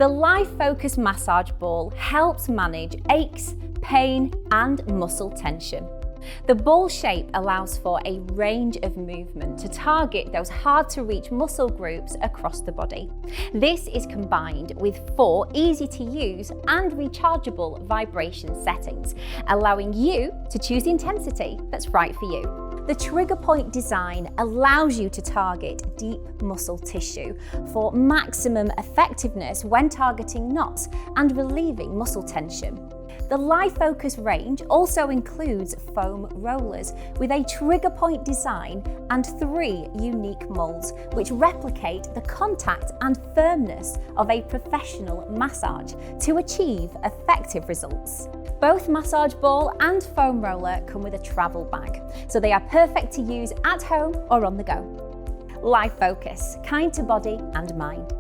The LyfeFocus massage ball helps manage aches, pain, and muscle tension. The ball shape allows for a range of movement to target those hard-to-reach muscle groups across the body. This is combined with 4 easy-to-use and rechargeable vibration settings, allowing you to choose the intensity that's right for you. The trigger point design allows you to target deep muscle tissue for maximum effectiveness when targeting knots and relieving muscle tension. The LyfeFocus range also includes foam rollers with a trigger point design and 3 unique moulds which replicate the contact and firmness of a professional massage to achieve effective results. Both massage ball and foam roller come with a travel bag, so they are perfect to use at home or on the go. LyfeFocus, kind to body and mind.